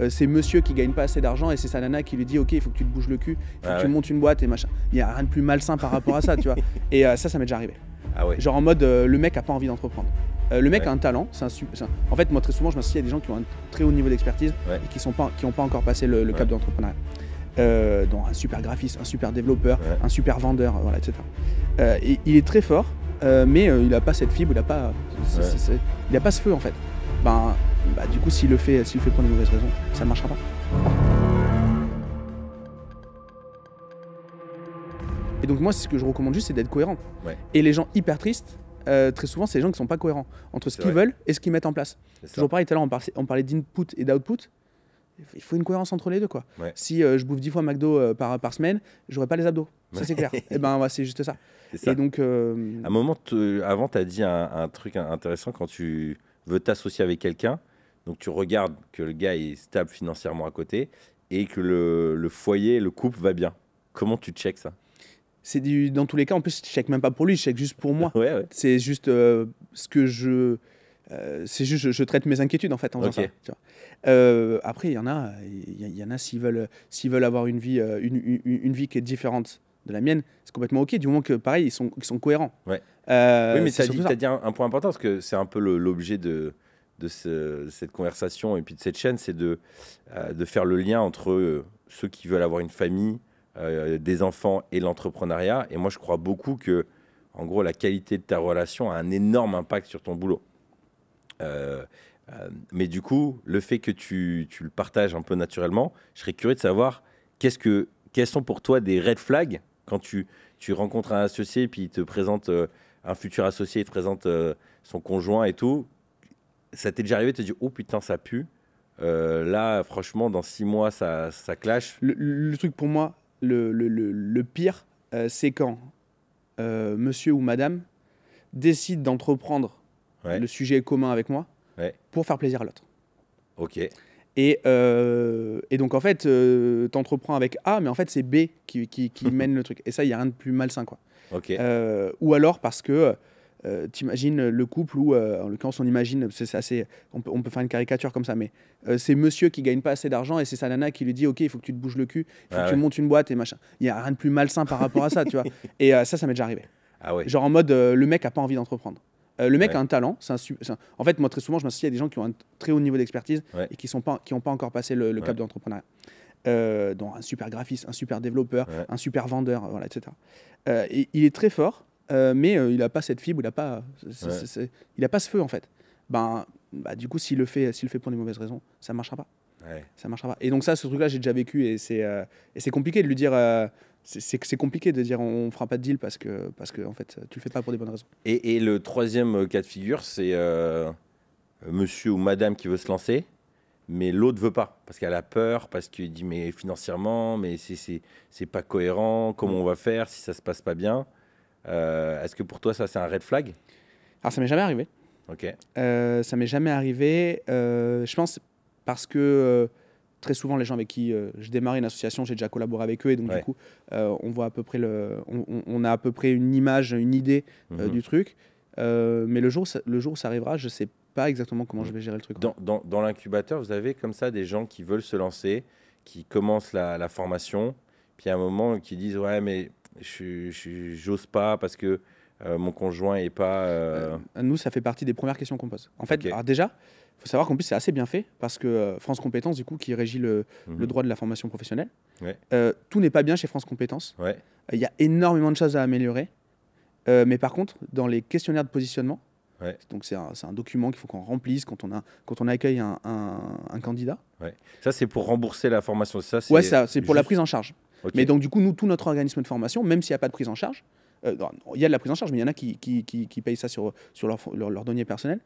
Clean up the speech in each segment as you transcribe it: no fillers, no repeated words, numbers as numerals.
c'est monsieur qui gagne pas assez d'argent et c'est sa nana qui lui dit ok, il faut que tu te bouges le cul, il faut que tu montes une boîte et machin. Il n'y a rien de plus malsain par rapport à ça, tu vois. Et ça m'est déjà arrivé. Ah ouais. Genre en mode le mec a pas envie d'entreprendre. Le mec a un talent, en fait moi très souvent je m'associe à des gens qui ont un très haut niveau d'expertise et qui n'ont pas encore passé le cap de l'entrepreneuriat. Donc un super graphiste, un super développeur, un super vendeur, voilà, etc. Et il est très fort, mais il n'a pas cette fibre, il n'a pas ce feu en fait. Du coup s'il le fait pour des mauvaises raisons, ça ne marchera pas. Et donc moi ce que je recommande juste c'est d'être cohérent. Et les gens hyper tristes, très souvent c'est les gens qui ne sont pas cohérents entre ce qu'ils veulent et ce qu'ils mettent en place. Toujours pareil, tout à l'heure on parlait d'input et d'output. Il faut une cohérence entre les deux, quoi. Si je bouffe 10 fois McDo par semaine, j'aurai pas les abdos, ça c'est clair. Et c'est juste ça. Et donc à un moment avant tu as dit un truc intéressant quand tu veux t'associer avec quelqu'un, donc tu regardes que le gars est stable financièrement à côté et que le foyer, le couple va bien. Comment tu checks ça? C'est dans tous les cas, en plus je check même pas pour lui, je check juste pour moi. C'est juste ce que je traite mes inquiétudes en fait en faisant ça, tu vois. Après il y en a s'ils veulent avoir une vie qui est différente de la mienne, c'est complètement ok du moment que pareil ils sont cohérents. Oui mais tu as dit un point important parce que c'est un peu l'objet de cette conversation et puis de cette chaîne, c'est de faire le lien entre ceux qui veulent avoir une famille, des enfants et l'entrepreneuriat. Et moi je crois beaucoup que en gros la qualité de ta relation a un énorme impact sur ton boulot. Mais du coup, le fait que tu le partages un peu naturellement, je serais curieux de savoir quels sont pour toi des red flags quand tu rencontres un associé et puis il te présente un futur associé, il te présente son conjoint et tout. Ça t'est déjà arrivé de te dire oh putain ça pue, là franchement dans 6 mois ça clash. Le truc pour moi, le pire, c'est quand monsieur ou madame décide d'entreprendre le sujet commun avec moi pour faire plaisir à l'autre. Ok. Et donc en fait, t'entreprends avec A, mais en fait c'est B qui mène le truc. Et ça, il n'y a rien de plus malsain, quoi. Ou alors parce que t'imagines le couple où, en l'occurrence, on imagine, on peut faire une caricature comme ça, mais c'est monsieur qui gagne pas assez d'argent et c'est sa nana qui lui dit ok, il faut que tu te bouges le cul, il faut que tu montes une boîte et machin. Il n'y a rien de plus malsain par rapport à ça, tu vois. Et ça m'est déjà arrivé. Genre en mode le mec a pas envie d'entreprendre. Le mec a un talent. En fait, moi, très souvent, je m'associe à des gens qui ont un très haut niveau d'expertise et qui n'ont pas encore passé le cap de l'entrepreneuriat. Donc, un super graphiste, un super développeur, un super vendeur, voilà, etc. Et il est très fort, mais il n'a pas cette fibre, il n'a pas ce feu, en fait. Du coup, s'il le fait pour des mauvaises raisons, ça ne marchera pas. Ça marchera pas. Et donc, ce truc-là, j'ai déjà vécu et c'est compliqué de lui dire. C'est compliqué de dire on fera pas de deal parce que en fait tu le fais pas pour des bonnes raisons. Et le troisième cas de figure, c'est monsieur ou madame qui veut se lancer, mais l'autre veut pas parce qu'elle a peur, parce qu'il dit mais financièrement, mais c'est pas cohérent, comment on va faire si ça se passe pas bien. Est-ce que pour toi ça c'est un red flag? Alors ça m'est jamais arrivé. Ça m'est jamais arrivé. Je pense parce que très souvent, les gens avec qui je démarre une association, j'ai déjà collaboré avec eux et donc du coup, on voit à peu près on a à peu près une image, une idée du truc. Mais le jour où ça arrivera, je sais pas exactement comment je vais gérer le truc. Dans l'incubateur, vous avez comme ça des gens qui veulent se lancer, qui commencent la formation, puis à un moment qui disent ouais mais j'ose pas parce que mon conjoint est pas. Nous, ça fait partie des premières questions qu'on pose. En fait, alors déjà. Il faut savoir qu'en plus, c'est assez bien fait parce que France Compétences, du coup, qui régit le droit de la formation professionnelle, tout n'est pas bien chez France Compétences. Il y a énormément de choses à améliorer. Mais par contre, dans les questionnaires de positionnement, donc c'est un document qu'il faut qu'on remplisse quand on accueille un candidat. Ça, c'est pour rembourser la formation. Ça, c'est pour la prise en charge. Mais donc, du coup, nous, tout notre organisme de formation, même s'il n'y a pas de prise en charge, il y a de la prise en charge, mais il y en a qui payent ça sur leur denier personnel.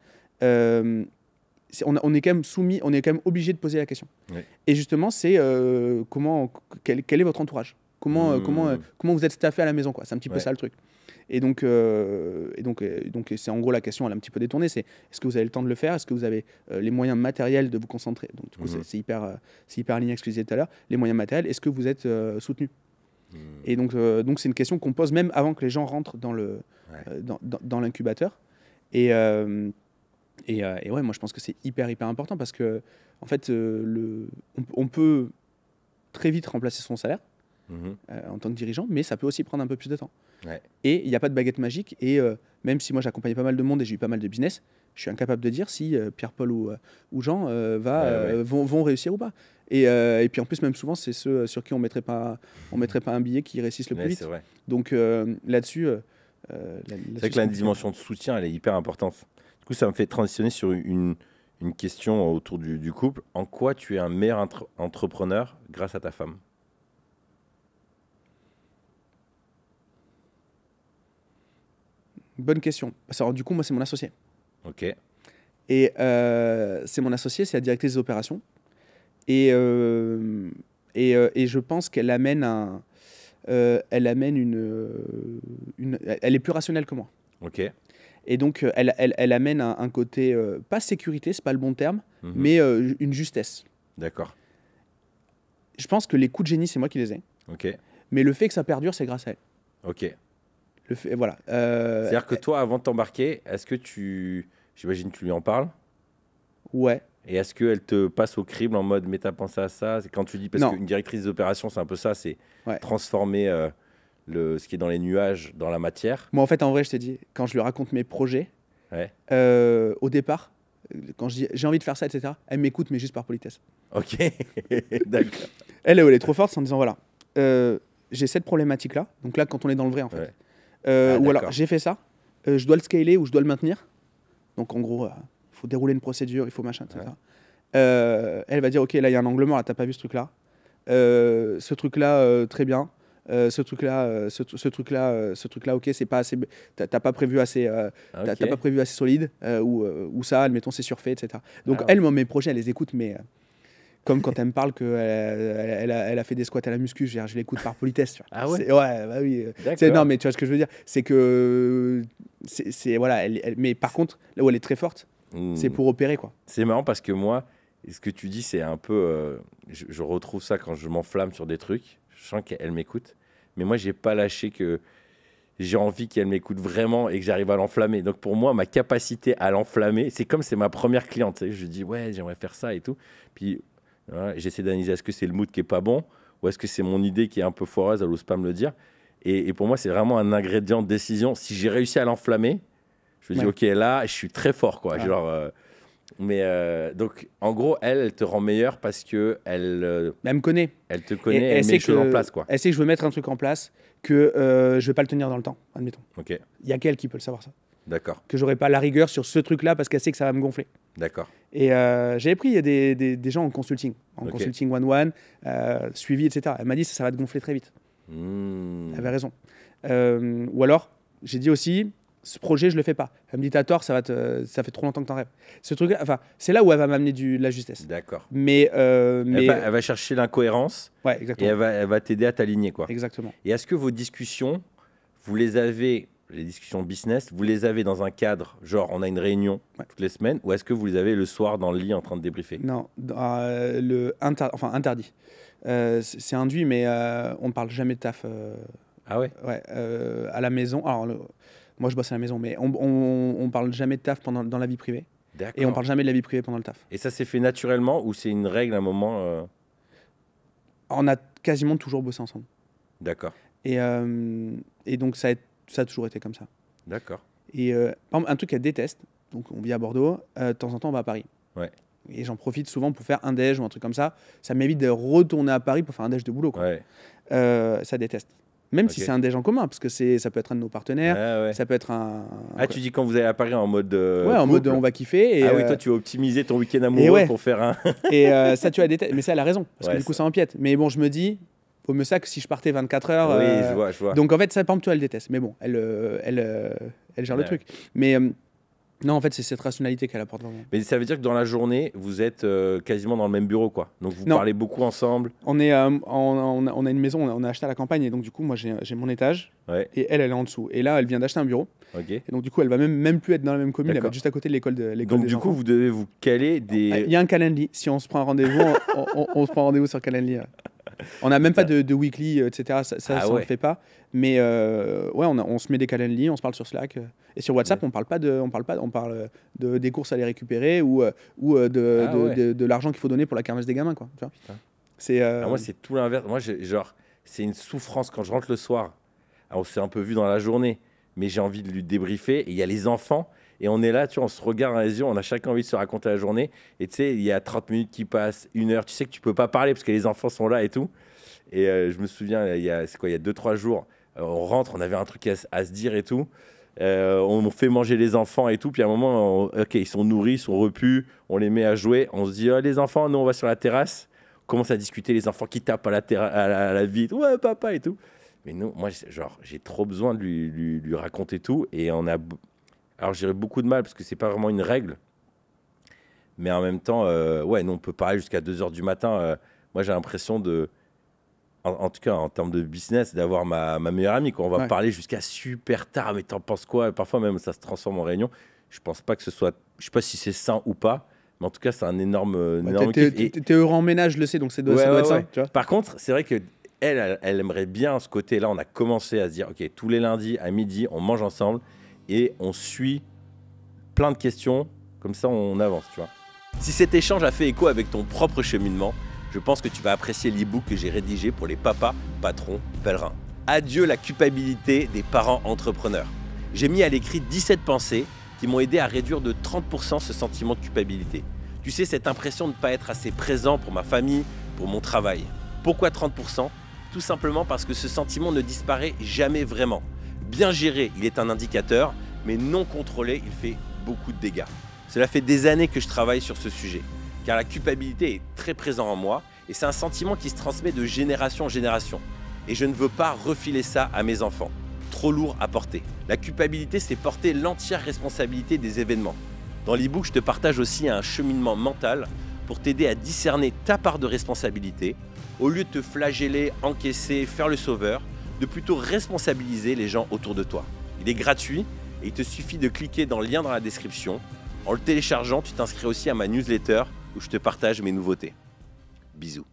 On est quand même soumis, on est quand même obligé de poser la question. Et justement, c'est quel est votre entourage, comment vous êtes staffé à la maison, quoi. C'est un petit peu ça le truc. Et donc c'est en gros la question, elle est un petit peu détournée, c'est est-ce que vous avez le temps de le faire, est-ce que vous avez les moyens matériels de vous concentrer. Donc du coup c'est hyper aligné avec ce que je disais tout à l'heure, les moyens matériels, est-ce que vous êtes soutenu. Et donc c'est une question qu'on pose même avant que les gens rentrent dans l'incubateur. Et ouais, moi je pense que c'est hyper important parce que en fait, on peut très vite remplacer son salaire en tant que dirigeant, mais ça peut aussi prendre un peu plus de temps. Ouais. Et il n'y a pas de baguette magique. Et même si moi j'accompagnais pas mal de monde et j'ai eu pas mal de business, je suis incapable de dire si Pierre-Paul ou Jean vont réussir ou pas. Et puis en plus, même souvent, c'est ceux sur qui on mettrait pas un billet qui réussissent le plus vite. Vrai. Donc là-dessus, c'est vrai que la dimension de soutien, elle est hyper importante. Du coup, ça me fait transitionner sur une question autour du couple. En quoi tu es un meilleur entrepreneur grâce à ta femme? Bonne question. Alors, du coup, moi, c'est mon associé. Ok. Et c'est mon associé, c'est la directrice des opérations. Et je pense qu'elle amène elle est plus rationnelle que moi. Ok. Et donc, elle amène un côté, pas sécurité, c'est pas le bon terme, mais une justesse. D'accord. Je pense que les coups de génie, c'est moi qui les ai. Ok. Mais le fait que ça perdure, c'est grâce à elle. Ok. Voilà. C'est-à-dire que toi, avant de t'embarquer, est-ce que j'imagine que tu lui en parles? Ouais. Et est-ce qu'elle te passe au crible en mode, mais t'as pensé à ça? C'est quand tu dis, parce qu'une directrice d'opération, c'est un peu ça, c'est transformer ce qui est dans les nuages dans la matière. Moi, en fait, en vrai, je t'ai dit, quand je lui raconte mes projets, au départ, quand je dis j'ai envie de faire ça, etc., elle m'écoute, mais juste par politesse. Ok, d'accord. Elle est trop forte en disant voilà, j'ai cette problématique-là. Donc là, quand on est dans le vrai, en fait. Ou alors, j'ai fait ça, je dois le scaler ou je dois le maintenir. Donc en gros, il faut dérouler une procédure, il faut machin, etc. Elle va dire ok, là, il y a un angle mort, là, t'as pas vu ce truc-là. Ce truc-là, très bien. Ce truc-là, ok, c'est pas assez. T'as pas prévu assez. T'as pas prévu assez solide. Ou ça, admettons, c'est surfait, etc. Donc elle, mes projets, elle les écoute, mais comme quand elle me parle qu'elle a fait des squats à la muscu, je l'écoute par politesse. Tu vois. Ah ouais. Ouais, bah oui. Non, mais tu vois ce que je veux dire, c'est que voilà. Mais par contre, là où elle est très forte, c'est pour opérer, quoi. C'est marrant parce que moi, ce que tu dis, c'est un peu. Je retrouve ça quand je m'enflamme sur des trucs. Je sens qu'elle m'écoute, mais moi j'ai pas lâché que j'ai envie qu'elle m'écoute vraiment et que j'arrive à l'enflammer. Donc pour moi, ma capacité à l'enflammer, c'est comme c'est ma première cliente. Tu sais, je dis ouais, j'aimerais faire ça et tout. Puis j'essaie d'analyser, est-ce que c'est le mood qui est pas bon ou est-ce que c'est mon idée qui est un peu foireuse, elle n'ose pas me le dire. Et pour moi, c'est vraiment un ingrédient de décision. Si j'ai réussi à l'enflammer, je me dis ok, là, je suis très fort, quoi. Genre. Donc, en gros, elle te rend meilleur parce que elle me connaît. Elle te connaît, elle met les choses en place, quoi. Elle sait que je veux mettre un truc en place, que je vais pas le tenir dans le temps, admettons. Ok. Il y a qu'elle qui peut le savoir, ça. D'accord. Que j'aurai pas la rigueur sur ce truc-là parce qu'elle sait que ça va me gonfler. D'accord. Et j'avais pris des gens en consulting, consulting one-one, suivi, etc. Elle m'a dit ça va te gonfler très vite. Elle avait raison. Ou alors, j'ai dit aussi, ce projet, je le fais pas. Elle me dit, t'as tort, ça fait trop longtemps que t'en rêves. Ce truc, enfin, c'est là où elle va m'amener de la justesse. D'accord. Mais elle va chercher l'incohérence. Ouais, exactement. Et elle va t'aider à t'aligner, quoi. Exactement. Et est-ce que vos discussions, vous les avez, les discussions business, vous les avez dans un cadre, genre on a une réunion toutes les semaines, ou est-ce que vous les avez le soir dans le lit en train de débriefer? Non, interdit. C'est induit, mais on ne parle jamais de taf. Ah ouais? Ouais, à la maison. Alors, moi, je bosse à la maison, mais on parle jamais de taf dans la vie privée. Et on parle jamais de la vie privée pendant le taf. Et ça s'est fait naturellement ou c'est une règle à un moment On a quasiment toujours bossé ensemble. D'accord. Et donc, ça a toujours été comme ça. D'accord. Et par exemple, un truc qu'elle déteste, donc on vit à Bordeaux, de temps en temps, on va à Paris. Ouais. Et j'en profite souvent pour faire un déj ou un truc comme ça. Ça m'évite de retourner à Paris pour faire un déj de boulot, quoi. Ouais. Ça déteste. Même si c'est un déj en commun, parce que ça peut être un de nos partenaires, ça peut être un... tu dis quand vous allez à Paris en mode ouais, en mode on va kiffer. Et oui, toi tu vas optimiser ton week-end amoureux pour faire un... et ça, tu as des... Mais ça, elle a raison, parce que du coup, ça empiète. Mais bon, je me dis, vaut mieux ça que si je partais 24 heures. Oui, je vois. Donc en fait, ça, par exemple, tu vois, elle déteste. Mais bon, elle gère le truc. Mais non, en fait, c'est cette rationalité qu'elle apporte vraiment. Mais ça veut dire que dans la journée, vous êtes quasiment dans le même bureau, quoi. Donc vous parlez beaucoup ensemble. On a une maison, on a acheté à la campagne, et donc du coup, moi j'ai mon étage, et elle est en dessous. Et là, elle vient d'acheter un bureau. Okay. Et donc du coup, elle va même plus être dans la même commune, elle va être juste à côté de l'école donc du coup, vous devez vous caler des... Il y a un Calendly. Si on se prend un rendez-vous, on se prend un rendez-vous sur Calendly. On n'a même pas de weekly, etc. Ça on le fait pas. Mais ouais, on se met des calendly, on se parle sur Slack. Et sur WhatsApp, on parle des courses à les récupérer ou de l'argent qu'il faut donner pour la kermesse des gamins, quoi. Tu vois, moi, c'est tout l'inverse. Moi, c'est une souffrance quand je rentre le soir. Alors, on s'est un peu vu dans la journée, mais j'ai envie de lui débriefer. Et il y a les enfants. Et on est là, tu vois, on se regarde dans les yeux, on a chacun envie de se raconter la journée. Et tu sais, il y a 30 minutes qui passent, 1 heure. Tu sais que tu peux pas parler parce que les enfants sont là et tout. Et je me souviens, il y a 2-3 jours, on rentre, on avait un truc à se dire et tout. On fait manger les enfants et tout. Puis à un moment, ils sont nourris, ils sont repus. On les met à jouer. On se dit, les enfants, nous, on va sur la terrasse. On commence à discuter, les enfants qui tapent à la vitre. Ouais, papa et tout. Mais non, moi, j'ai trop besoin de lui raconter tout. Et alors, j'ai beaucoup de mal parce que c'est pas vraiment une règle. Mais en même temps, nous, on peut parler jusqu'à 2 h du matin. Moi, j'ai l'impression en tout cas, en termes de business, d'avoir ma meilleure amie. On va parler jusqu'à super tard. Mais t'en penses quoi? Parfois, même, ça se transforme en réunion. Je pense pas que ce soit... Je sais pas si c'est sain ou pas. Mais en tout cas, c'est un énorme kiff. T'es heureux en ménage, je le sais, donc ça doit être ça. Tu vois. Par contre, c'est vrai que elle aimerait bien ce côté-là. On a commencé à se dire, OK, tous les lundis à midi, on mange ensemble et on suit plein de questions. Comme ça, on avance, tu vois. Si cet échange a fait écho avec ton propre cheminement, je pense que tu vas apprécier l'e-book que j'ai rédigé pour les papas, patrons, pèlerins. Adieu la culpabilité des parents entrepreneurs. J'ai mis à l'écrit 17 pensées qui m'ont aidé à réduire de 30% ce sentiment de culpabilité. Tu sais, cette impression de ne pas être assez présent pour ma famille, pour mon travail. Pourquoi 30%? Tout simplement parce que ce sentiment ne disparaît jamais vraiment. Bien géré, il est un indicateur, mais non contrôlé, il fait beaucoup de dégâts. Cela fait des années que je travaille sur ce sujet, car la culpabilité est très présente en moi et c'est un sentiment qui se transmet de génération en génération. Et je ne veux pas refiler ça à mes enfants. Trop lourd à porter. La culpabilité, c'est porter l'entière responsabilité des événements. Dans l'e-book, je te partage aussi un cheminement mental pour t'aider à discerner ta part de responsabilité. Au lieu de te flageller, encaisser, faire le sauveur, de plutôt responsabiliser les gens autour de toi. Il est gratuit et il te suffit de cliquer dans le lien dans la description. En le téléchargeant, tu t'inscris aussi à ma newsletter où je te partage mes nouveautés. Bisous.